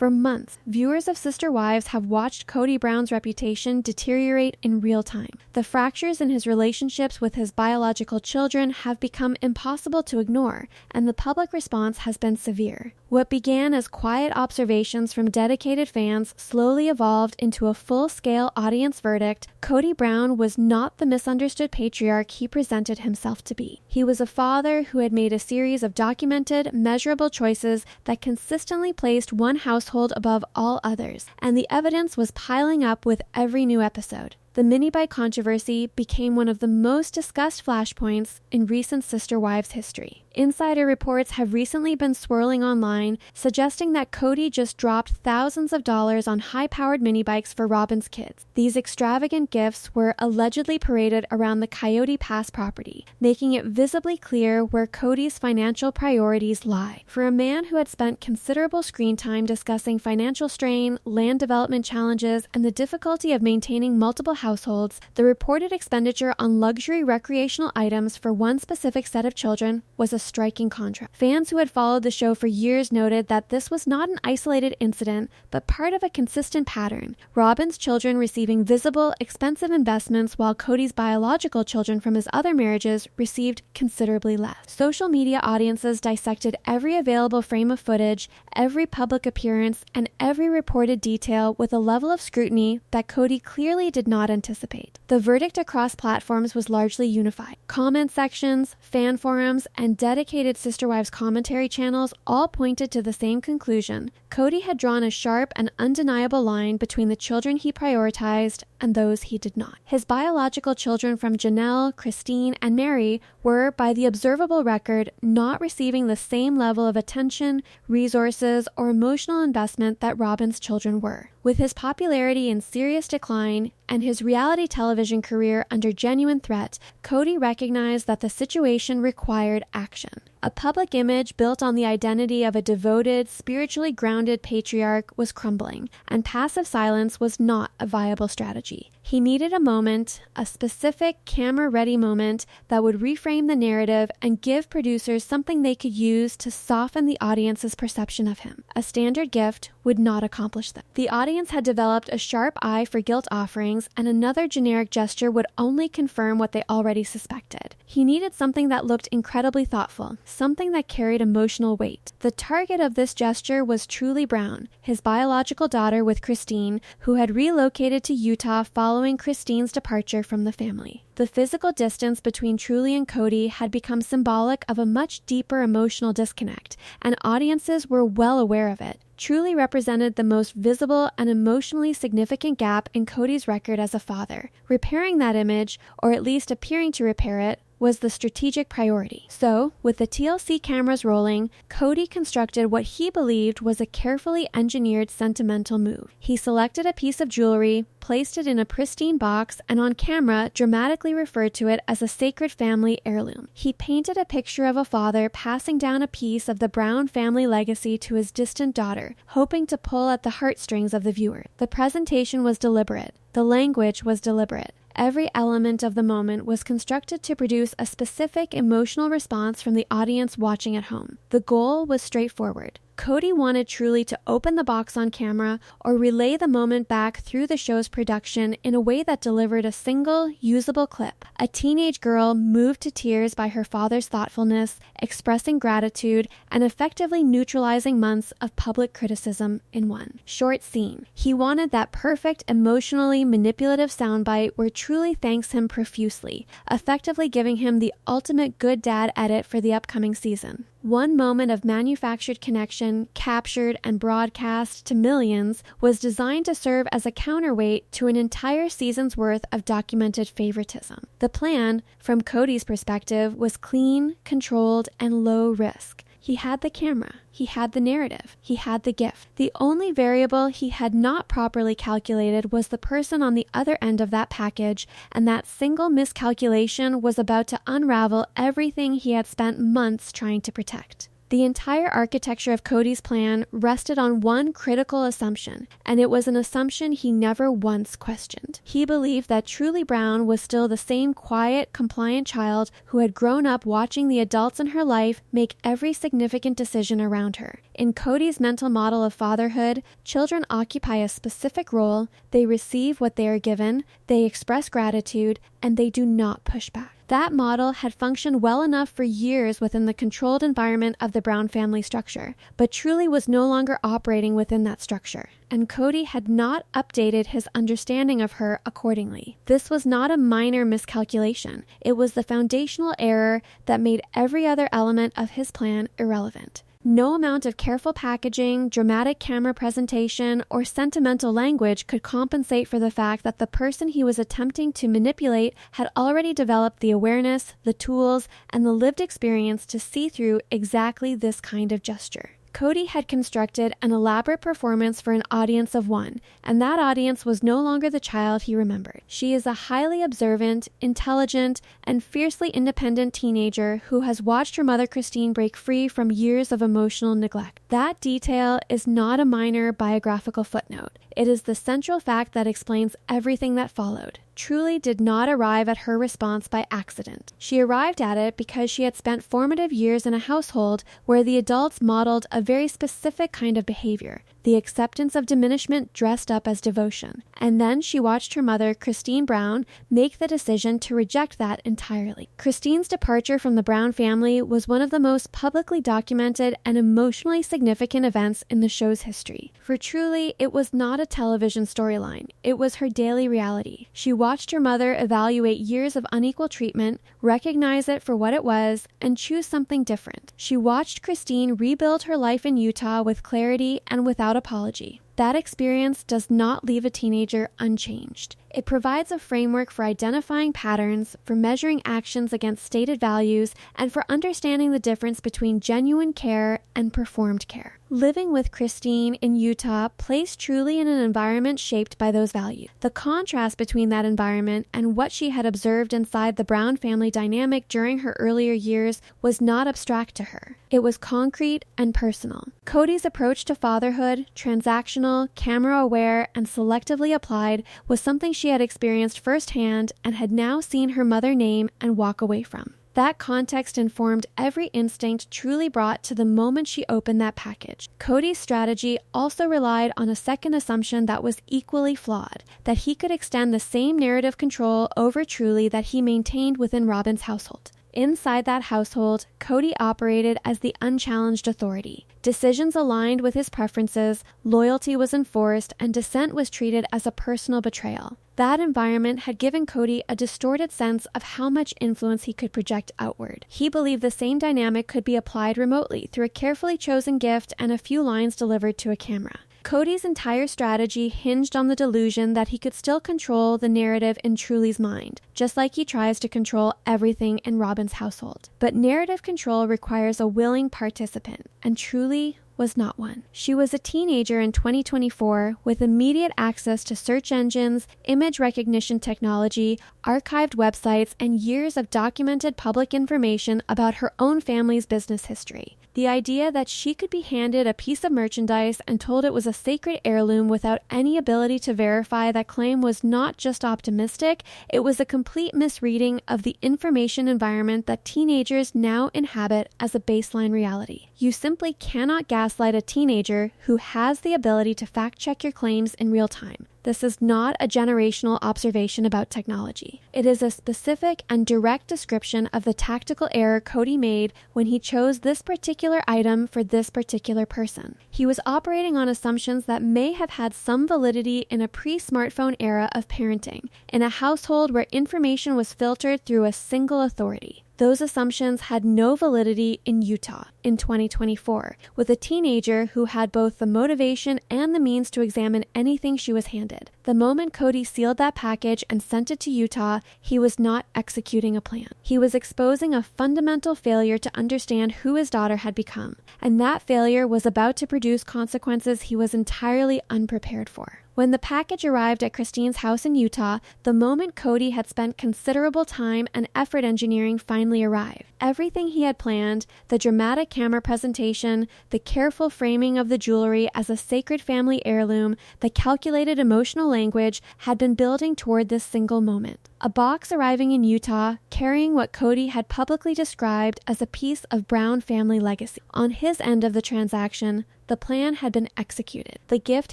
For months, viewers of Sister Wives have watched Kody Brown's reputation deteriorate in real time. The fractures in his relationships with his biological children have become impossible to ignore, and the public response has been severe. What began as quiet observations from dedicated fans slowly evolved into a full-scale audience verdict. Kody Brown was not the misunderstood patriarch he presented himself to be. He was a father who had made a series of documented, measurable choices that consistently placed one household above all others, and the evidence was piling up with every new episode. The mini-bike controversy became one of the most discussed flashpoints in recent Sister Wives history. Insider reports have recently been swirling online, suggesting that Kody just dropped thousands of dollars on high-powered mini-bikes for Robyn's kids. These extravagant gifts were allegedly paraded around the Coyote Pass property, making it visibly clear where Kody's financial priorities lie. For a man who had spent considerable screen time discussing financial strain, land development challenges, and the difficulty of maintaining multiple households, the reported expenditure on luxury recreational items for one specific set of children was a striking contrast. Fans who had followed the show for years noted that this was not an isolated incident, but part of a consistent pattern. Robyn's children receiving visible, expensive investments, while Kody's biological children from his other marriages received considerably less. Social media audiences dissected every available frame of footage, every public appearance, and every reported detail with a level of scrutiny that Kody clearly did not anticipate. The verdict across platforms was largely unified. Comment sections, fan forums, and dedicated Sister Wives commentary channels all pointed to the same conclusion. Kody had drawn a sharp and undeniable line between the children he prioritized and those he did not. His biological children from Janelle, Christine, and Mary were, by the observable record, not receiving the same level of attention, resources, or emotional investment that Robyn's children were. With his popularity in serious decline and his reality television career under genuine threat, Kody recognized that the situation required action. A public image built on the identity of a devoted, spiritually grounded patriarch was crumbling, and passive silence was not a viable strategy. He needed a moment, a specific camera-ready moment that would reframe the narrative and give producers something they could use to soften the audience's perception of him. A standard gift would not accomplish that. The audience had developed a sharp eye for guilt offerings, and another generic gesture would only confirm what they already suspected. He needed something that looked incredibly thoughtful, something that carried emotional weight. The target of this gesture was Truly Brown, his biological daughter with Christine, who had relocated to Utah following Christine's departure from the family. The physical distance between Truly and Kody had become symbolic of a much deeper emotional disconnect, and audiences were well aware of it. Truly represented the most visible and emotionally significant gap in Kody's record as a father. Repairing that image, or at least appearing to repair it, was the strategic priority. So, with the TLC cameras rolling, Kody constructed what he believed was a carefully engineered sentimental move. He selected a piece of jewelry, placed it in a pristine box, and on camera dramatically referred to it as a sacred family heirloom. He painted a picture of a father passing down a piece of the Brown family legacy to his distant daughter, hoping to pull at the heartstrings of the viewer. The presentation was deliberate. The language was deliberate. Every element of the moment was constructed to produce a specific emotional response from the audience watching at home. The goal was straightforward. Kody wanted Truly to open the box on camera or relay the moment back through the show's production in a way that delivered a single, usable clip. A teenage girl moved to tears by her father's thoughtfulness, expressing gratitude, and effectively neutralizing months of public criticism in one short scene. He wanted that perfect, emotionally manipulative soundbite where Truly thanks him profusely, effectively giving him the ultimate good dad edit for the upcoming season. One moment of manufactured connection, captured and broadcast to millions, was designed to serve as a counterweight to an entire season's worth of documented favoritism. The plan, from Kody's perspective, was clean, controlled, and low risk. He had the camera, he had the narrative, he had the gift. The only variable he had not properly calculated was the person on the other end of that package, and that single miscalculation was about to unravel everything he had spent months trying to protect. The entire architecture of Kody's plan rested on one critical assumption, and it was an assumption he never once questioned. He believed that Truly Brown was still the same quiet, compliant child who had grown up watching the adults in her life make every significant decision around her. In Kody's mental model of fatherhood, children occupy a specific role, they receive what they are given, they express gratitude, and they do not push back. That model had functioned well enough for years within the controlled environment of the Brown family structure, but Truly was no longer operating within that structure, and Kody had not updated his understanding of her accordingly. This was not a minor miscalculation. It was the foundational error that made every other element of his plan irrelevant. No amount of careful packaging, dramatic camera presentation, or sentimental language could compensate for the fact that the person he was attempting to manipulate had already developed the awareness, the tools, and the lived experience to see through exactly this kind of gesture. Kody had constructed an elaborate performance for an audience of one, and that audience was no longer the child he remembered. She is a highly observant, intelligent, and fiercely independent teenager who has watched her mother Christine break free from years of emotional neglect. That detail is not a minor biographical footnote. It is the central fact that explains everything that followed. Truly did not arrive at her response by accident. She arrived at it because she had spent formative years in a household where the adults modeled a very specific kind of behavior, the acceptance of diminishment dressed up as devotion. And then she watched her mother, Christine Brown, make the decision to reject that entirely. Christine's departure from the Brown family was one of the most publicly documented and emotionally significant events in the show's history. For Truly, it was not a television storyline. It was her daily reality. She watched her mother evaluate years of unequal treatment, recognize it for what it was, and choose something different. She watched Christine rebuild her life in Utah with clarity and without apology. That experience does not leave a teenager unchanged. It provides a framework for identifying patterns, for measuring actions against stated values, and for understanding the difference between genuine care and performed care. Living with Christine in Utah placed Truly in an environment shaped by those values. The contrast between that environment and what she had observed inside the Brown family dynamic during her earlier years was not abstract to her. It was concrete and personal. Kody's approach to fatherhood, transactional, camera-aware, and selectively applied, was something she had experienced firsthand and had now seen her mother name and walk away from. That context informed every instinct Truly brought to the moment she opened that package. Kody's strategy also relied on a second assumption that was equally flawed, that he could extend the same narrative control over Truly that he maintained within Robyn's household. Inside that household, Kody operated as the unchallenged authority. Decisions aligned with his preferences, loyalty was enforced, and dissent was treated as a personal betrayal. That environment had given Kody a distorted sense of how much influence he could project outward. He believed the same dynamic could be applied remotely through a carefully chosen gift and a few lines delivered to a camera. Kody's entire strategy hinged on the delusion that he could still control the narrative in Truly's mind, just like he tries to control everything in Robyn's household. But narrative control requires a willing participant, and Truly was not one. She was a teenager in 2024 with immediate access to search engines, image recognition technology, archived websites, and years of documented public information about her own family's business history. The idea that she could be handed a piece of merchandise and told it was a sacred heirloom without any ability to verify that claim was not just optimistic, it was a complete misreading of the information environment that teenagers now inhabit as a baseline reality. You simply cannot gaslight a teenager who has the ability to fact-check your claims in real time. This is not a generational observation about technology. It is a specific and direct description of the tactical error Kody made when he chose this particular item for this particular person. He was operating on assumptions that may have had some validity in a pre-smartphone era of parenting, in a household where information was filtered through a single authority. Those assumptions had no validity in Utah in 2024, with a teenager who had both the motivation and the means to examine anything she was handed. The moment Kody sealed that package and sent it to Utah, he was not executing a plan. He was exposing a fundamental failure to understand who his daughter had become, and that failure was about to produce consequences he was entirely unprepared for. When the package arrived at Christine's house in Utah, the moment Kody had spent considerable time and effort engineering finally arrived. Everything he had planned, the dramatic camera presentation, the careful framing of the jewelry as a sacred family heirloom, the calculated emotional language, had been building toward this single moment. A box arriving in Utah, carrying what Kody had publicly described as a piece of Brown family legacy. On his end of the transaction, the plan had been executed. The gift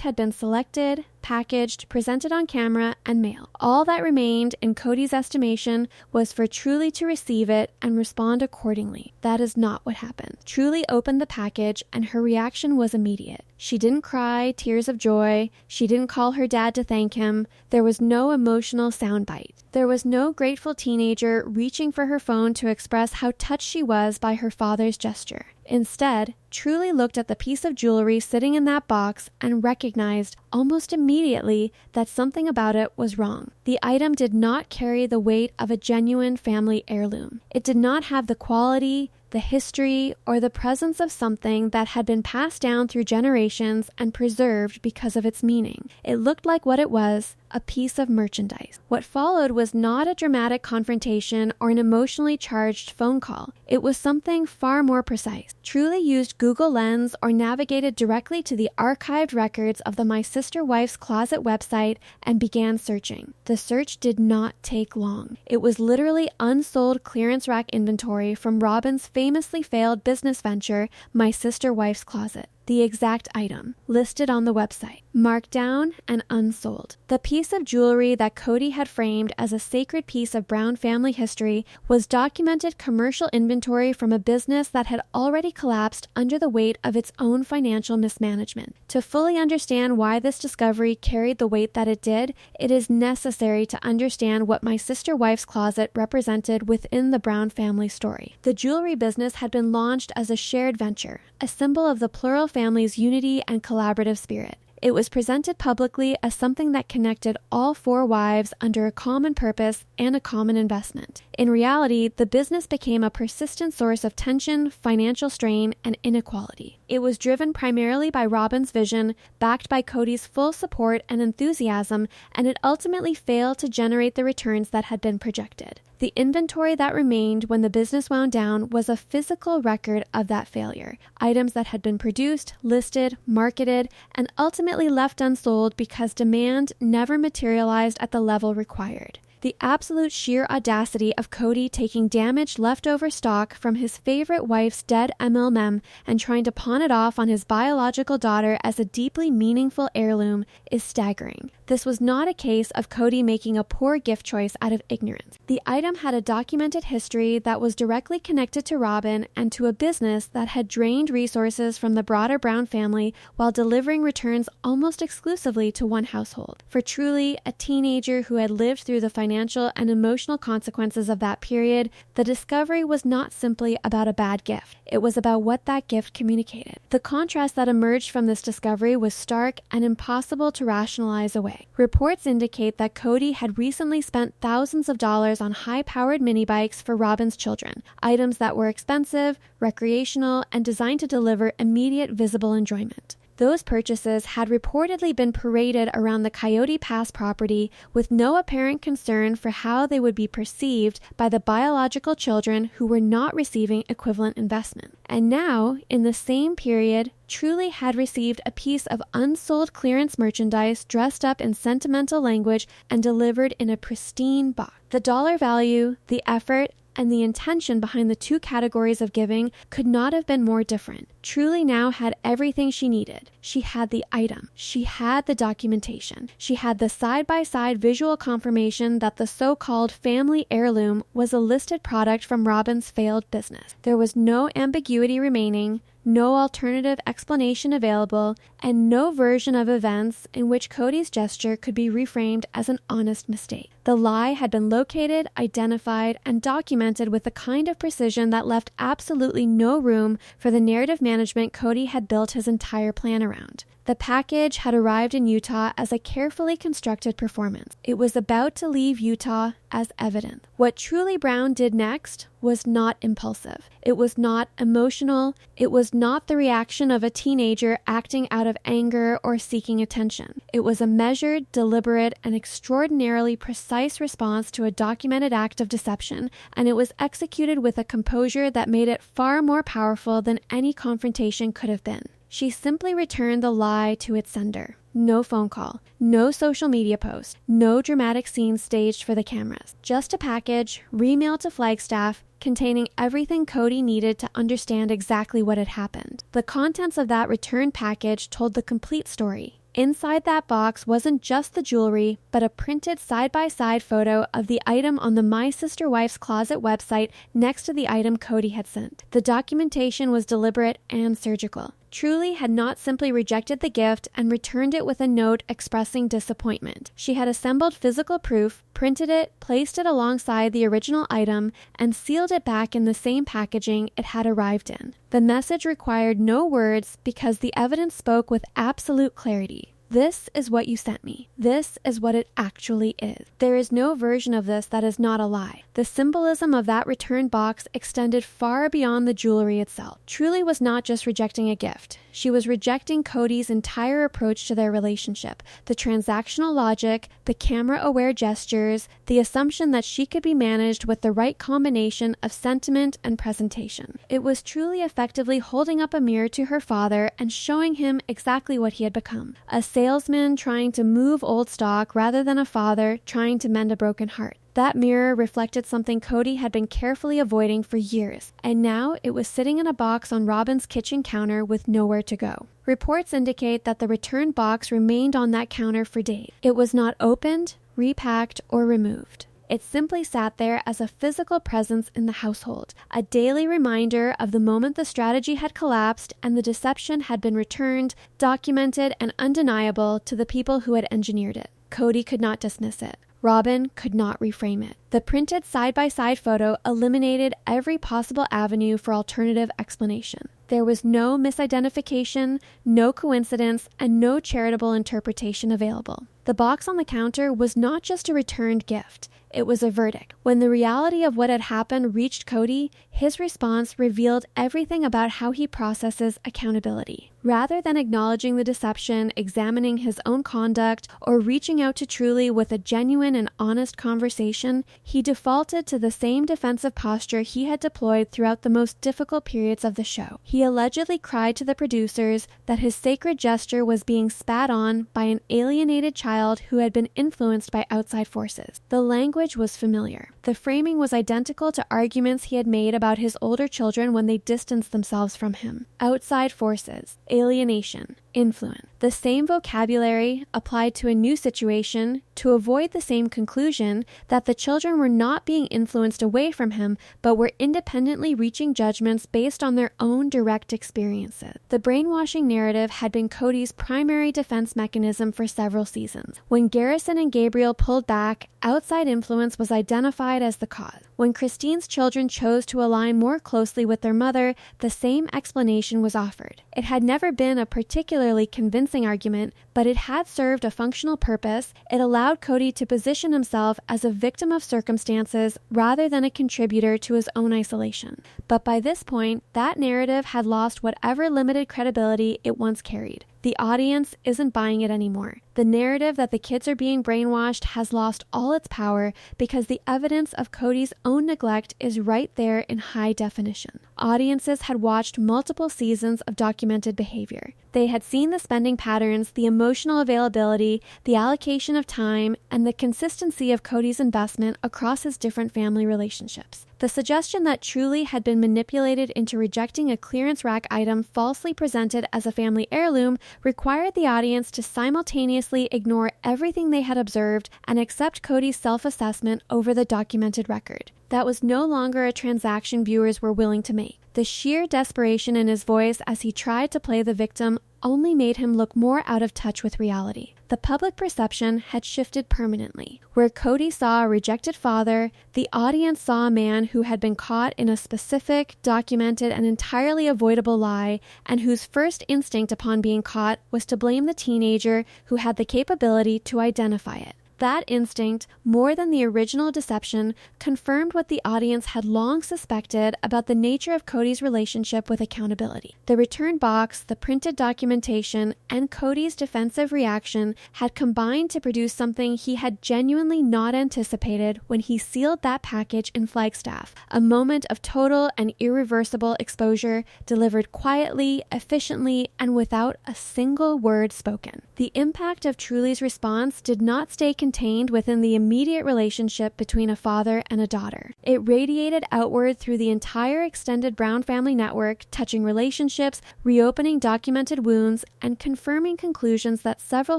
had been selected, packaged, presented on camera, and mailed. All that remained, in Kody's estimation, was for Truly to receive it and respond accordingly. That is not what happened. Truly opened the package, and her reaction was immediate. She didn't cry tears of joy. She didn't call her dad to thank him. There was no emotional soundbite. There was no grateful teenager reaching for her phone to express how touched she was by her father's gesture. Instead, Truly looked at the piece of jewelry sitting in that box and recognized almost immediately that something about it was wrong. The item did not carry the weight of a genuine family heirloom. It did not have the quality, the history, or the presence of something that had been passed down through generations and preserved because of its meaning. It looked like what it was, a piece of merchandise. What followed was not a dramatic confrontation or an emotionally charged phone call. It was something far more precise. Truly used Google Lens or navigated directly to the archived records of the My Sister Wife's Closet website and began searching. The search did not take long. It was literally unsold clearance rack inventory from Robin's famously failed business venture, My Sister Wife's Closet. The exact item, listed on the website, marked down and unsold. The piece of jewelry that Kody had framed as a sacred piece of Brown family history was documented commercial inventory from a business that had already collapsed under the weight of its own financial mismanagement. To fully understand why this discovery carried the weight that it did, it is necessary to understand what My Sister Wife's Closet represented within the Brown family story. The jewelry business had been launched as a shared venture, a symbol of the plural family's unity and collaborative spirit. It was presented publicly as something that connected all four wives under a common purpose and a common investment. In reality, the business became a persistent source of tension, financial strain, and inequality. It was driven primarily by Robin's vision, backed by Kody's full support and enthusiasm, and it ultimately failed to generate the returns that had been projected. The inventory that remained when the business wound down was a physical record of that failure. Items that had been produced, listed, marketed, and ultimately left unsold because demand never materialized at the level required. The absolute sheer audacity of Kody taking damaged leftover stock from his favorite wife's dead MLM and trying to pawn it off on his biological daughter as a deeply meaningful heirloom is staggering. This was not a case of Kody making a poor gift choice out of ignorance. The item had a documented history that was directly connected to Robin and to a business that had drained resources from the broader Brown family while delivering returns almost exclusively to one household. For Truly, a teenager who had lived through the financial and emotional consequences of that period, the discovery was not simply about a bad gift. It was about what that gift communicated. The contrast that emerged from this discovery was stark and impossible to rationalize away. Reports indicate that Kody had recently spent thousands of dollars on high-powered mini bikes for Robin's children, items that were expensive, recreational, and designed to deliver immediate visible enjoyment. Those purchases had reportedly been paraded around the Coyote Pass property with no apparent concern for how they would be perceived by the biological children who were not receiving equivalent investment. And now, in the same period, Truly had received a piece of unsold clearance merchandise dressed up in sentimental language and delivered in a pristine box. The dollar value, the effort, and the intention behind the two categories of giving could not have been more different. Truly now had everything she needed. She had the item. She had the documentation. She had the side-by-side visual confirmation that the so-called family heirloom was a listed product from Robin's failed business. There was no ambiguity remaining, no alternative explanation available, and no version of events in which Kody's gesture could be reframed as an honest mistake. The lie had been located, identified, and documented with the kind of precision that left absolutely no room for the narrative management Kody had built his entire plan around. The package had arrived in Utah as a carefully constructed performance. It was about to leave Utah as evidence. What Truly Brown did next was not impulsive. It was not emotional. It was not the reaction of a teenager acting out of anger or seeking attention. It was a measured, deliberate, and extraordinarily precise response to a documented act of deception, and it was executed with a composure that made it far more powerful than any confrontation could have been. She simply returned the lie to its sender. No phone call, no social media post, no dramatic scene staged for the cameras. Just a package, remailed to Flagstaff, containing everything Kody needed to understand exactly what had happened. The contents of that returned package told the complete story. Inside that box wasn't just the jewelry, but a printed side-by-side photo of the item on the My Sister Wife's Closet website next to the item Kody had sent. The documentation was deliberate and surgical. Truly had not simply rejected the gift and returned it with a note expressing disappointment. She had assembled physical proof, printed it, placed it alongside the original item, and sealed it back in the same packaging it had arrived in. The message required no words because the evidence spoke with absolute clarity. This is what you sent me. This is what it actually is. There is no version of this that is not a lie. The symbolism of that return box extended far beyond the jewelry itself. Truly was not just rejecting a gift. She was rejecting Kody's entire approach to their relationship, the transactional logic, the camera-aware gestures, the assumption that she could be managed with the right combination of sentiment and presentation. It was Truly effectively holding up a mirror to her father and showing him exactly what he had become. A salesman trying to move old stock rather than a father trying to mend a broken heart. That mirror reflected something Kody had been carefully avoiding for years, and now it was sitting in a box on Robin's kitchen counter with nowhere to go. Reports indicate that the returned box remained on that counter for days. It was not opened, repacked, or removed. It simply sat there as a physical presence in the household, a daily reminder of the moment the strategy had collapsed and the deception had been returned, documented, and undeniable to the people who had engineered it. Kody could not dismiss it. Robin could not reframe it. The printed side-by-side photo eliminated every possible avenue for alternative explanation. There was no misidentification, no coincidence, and no charitable interpretation available. The box on the counter was not just a returned gift. It was a verdict. When the reality of what had happened reached Kody, his response revealed everything about how he processes accountability. Rather than acknowledging the deception, examining his own conduct, or reaching out to Truly with a genuine and honest conversation, he defaulted to the same defensive posture he had deployed throughout the most difficult periods of the show. He allegedly cried to the producers that his sacred gesture was being spat on by an alienated child who had been influenced by outside forces. The language was familiar. The framing was identical to arguments he had made about his older children when they distanced themselves from him. Outside forces, alienation, influence. The same vocabulary applied to a new situation to avoid the same conclusion that the children were not being influenced away from him, but were independently reaching judgments based on their own direct experiences. The brainwashing narrative had been Kody's primary defense mechanism for several seasons. When Garrison and Gabriel pulled back, outside influence was identified as the cause. When Christine's children chose to align more closely with their mother, the same explanation was offered. It had never been a particularly convincing argument, but it had served a functional purpose. It allowed Kody to position himself as a victim of circumstances rather than a contributor to his own isolation. But by this point, that narrative had lost whatever limited credibility it once carried. The audience isn't buying it anymore. The narrative that the kids are being brainwashed has lost all its power because the evidence of Kody's own neglect is right there in high definition. Audiences had watched multiple seasons of documented behavior. They had seen the spending patterns, the emotional availability, the allocation of time, and the consistency of Kody's investment across his different family relationships. The suggestion that Truly had been manipulated into rejecting a clearance rack item falsely presented as a family heirloom required the audience to simultaneously ignore everything they had observed and accept Kody's self-assessment over the documented record. That was no longer a transaction viewers were willing to make. The sheer desperation in his voice as he tried to play the victim only made him look more out of touch with reality. The public perception had shifted permanently. Where Kody saw a rejected father, the audience saw a man who had been caught in a specific, documented, and entirely avoidable lie, and whose first instinct upon being caught was to blame the teenager who had the capability to identify it. That instinct, more than the original deception, confirmed what the audience had long suspected about the nature of Kody's relationship with accountability. The return box, the printed documentation, and Kody's defensive reaction had combined to produce something he had genuinely not anticipated when he sealed that package in Flagstaff, a moment of total and irreversible exposure delivered quietly, efficiently, and without a single word spoken. The impact of Truly's response did not stay contained within the immediate relationship between a father and a daughter. It radiated outward through the entire extended Brown family network, touching relationships, reopening documented wounds, and confirming conclusions that several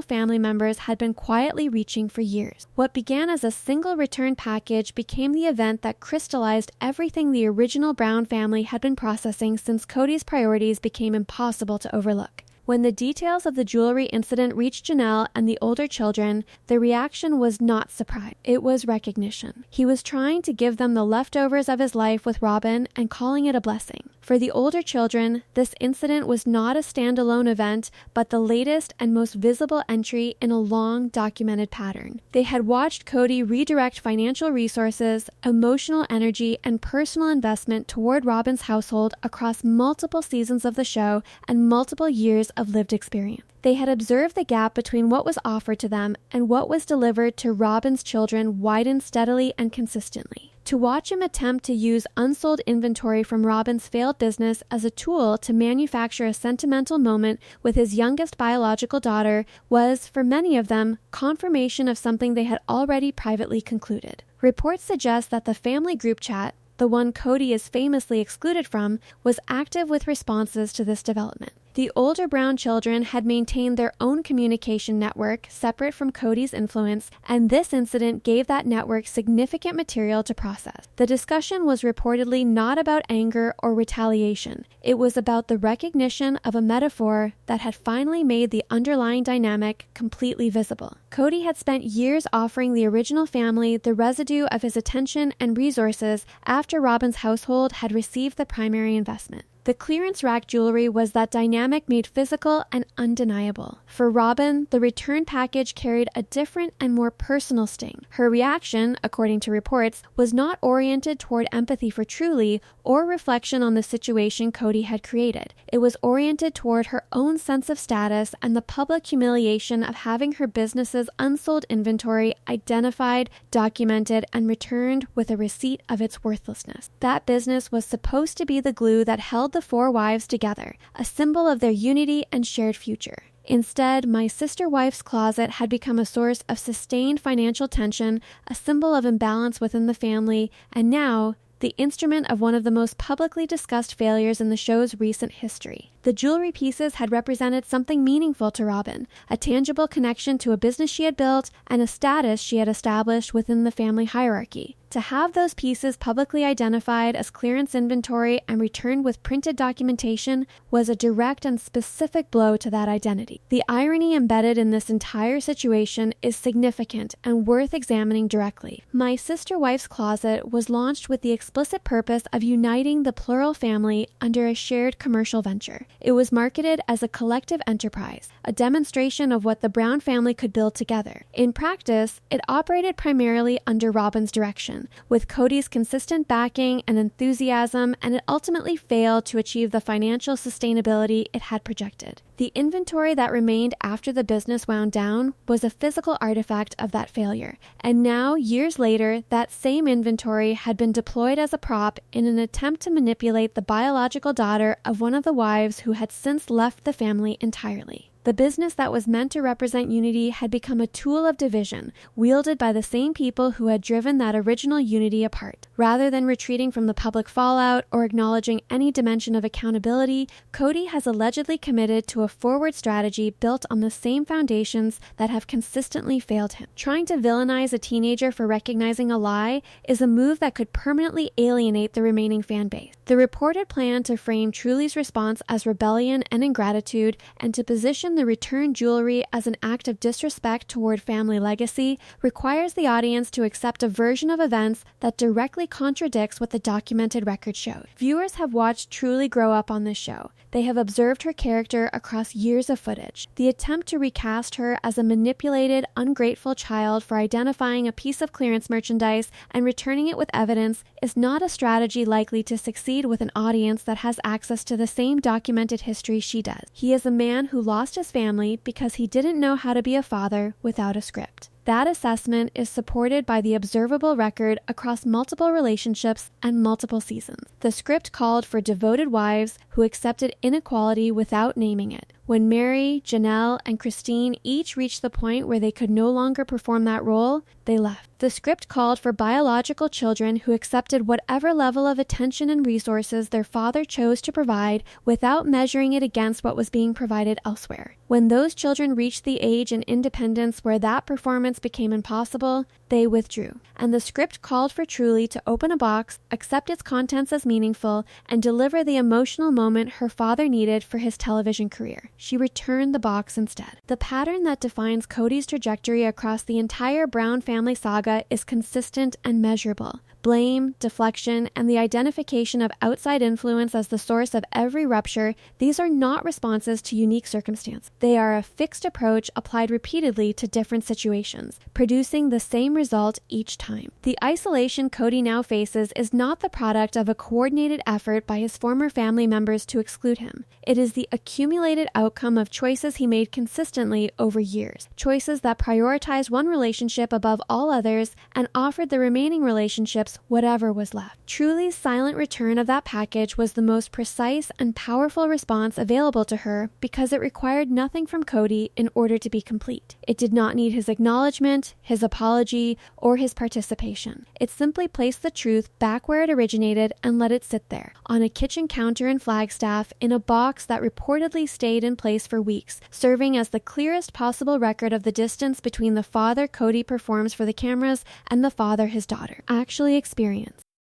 family members had been quietly reaching for years. What began as a single return package became the event that crystallized everything the original Brown family had been processing since Kody's priorities became impossible to overlook. When the details of the jewelry incident reached Janelle and the older children, the reaction was not surprise. It was recognition. He was trying to give them the leftovers of his life with Robin and calling it a blessing. For the older children, this incident was not a standalone event, but the latest and most visible entry in a long documented pattern. They had watched Kody redirect financial resources, emotional energy, and personal investment toward Robin's household across multiple seasons of the show and multiple years of lived experience. They had observed the gap between what was offered to them and what was delivered to Robin's children widen steadily and consistently. To watch him attempt to use unsold inventory from Robin's failed business as a tool to manufacture a sentimental moment with his youngest biological daughter was, for many of them, confirmation of something they had already privately concluded. Reports suggest that the family group chat, the one Kody is famously excluded from, was active with responses to this development. The older Brown children had maintained their own communication network separate from Kody's influence, and this incident gave that network significant material to process. The discussion was reportedly not about anger or retaliation. It was about the recognition of a metaphor that had finally made the underlying dynamic completely visible. Kody had spent years offering the original family the residue of his attention and resources after Robin's household had received the primary investment. The clearance rack jewelry was that dynamic made physical and undeniable. For Robin, the return package carried a different and more personal sting. Her reaction, according to reports, was not oriented toward empathy for Truly or reflection on the situation Kody had created. It was oriented toward her own sense of status and the public humiliation of having her business's unsold inventory identified, documented, and returned with a receipt of its worthlessness. That business was supposed to be the glue that held the four wives together, a symbol of their unity and shared future. Instead, my sister wife's closet had become a source of sustained financial tension, a symbol of imbalance within the family, and now, the instrument of one of the most publicly discussed failures in the show's recent history. The jewelry pieces had represented something meaningful to Robin, a tangible connection to a business she had built and a status she had established within the family hierarchy. To have those pieces publicly identified as clearance inventory and returned with printed documentation was a direct and specific blow to that identity. The irony embedded in this entire situation is significant and worth examining directly. My Sister Wife's Closet was launched with the explicit purpose of uniting the plural family under a shared commercial venture. It was marketed as a collective enterprise, a demonstration of what the Brown family could build together. In practice, it operated primarily under Robin's direction, with Kody's consistent backing and enthusiasm, and it ultimately failed to achieve the financial sustainability it had projected. The inventory that remained after the business wound down was a physical artifact of that failure, and now, years later, that same inventory had been deployed as a prop in an attempt to manipulate the biological daughter of one of the wives who had since left the family entirely. The business that was meant to represent unity had become a tool of division, wielded by the same people who had driven that original unity apart. Rather than retreating from the public fallout or acknowledging any dimension of accountability, Kody has allegedly committed to a forward strategy built on the same foundations that have consistently failed him. Trying to villainize a teenager for recognizing a lie is a move that could permanently alienate the remaining fan base. The reported plan to frame Truly's response as rebellion and ingratitude, and to position the returned jewelry as an act of disrespect toward family legacy, requires the audience to accept a version of events that directly contradicts what the documented record showed. Viewers have watched Truly grow up on this show. They have observed her character across years of footage. The attempt to recast her as a manipulated, ungrateful child for identifying a piece of clearance merchandise and returning it with evidence is not a strategy likely to succeed with an audience that has access to the same documented history she does. He is a man who lost his family because he didn't know how to be a father without a script. That assessment is supported by the observable record across multiple relationships and multiple seasons. The script called for devoted wives who accepted inequality without naming it. When Mary, Janelle, and Christine each reached the point where they could no longer perform that role, they left. The script called for biological children who accepted whatever level of attention and resources their father chose to provide without measuring it against what was being provided elsewhere. When those children reached the age and independence where that performance became impossible, they withdrew. And the script called for Truly to open a box, accept its contents as meaningful, and deliver the emotional moment her father needed for his television career. She returned the box instead. The pattern that defines Kody's trajectory across the entire Brown family saga is consistent and measurable. Blame, deflection, and the identification of outside influence as the source of every rupture, these are not responses to unique circumstances. They are a fixed approach applied repeatedly to different situations, producing the same result each time. The isolation Kody now faces is not the product of a coordinated effort by his former family members to exclude him. It is the accumulated outcome of choices he made consistently over years. Choices that prioritized one relationship above all others and offered the remaining relationships whatever was left. Truly's silent return of that package was the most precise and powerful response available to her because it required nothing from Kody in order to be complete. It did not need his acknowledgement, his apology, or his participation. It simply placed the truth back where it originated and let it sit there, on a kitchen counter in Flagstaff, in a box that reportedly stayed in place for weeks, serving as the clearest possible record of the distance between the father Kody performs for the cameras and the father his daughter actually experienced.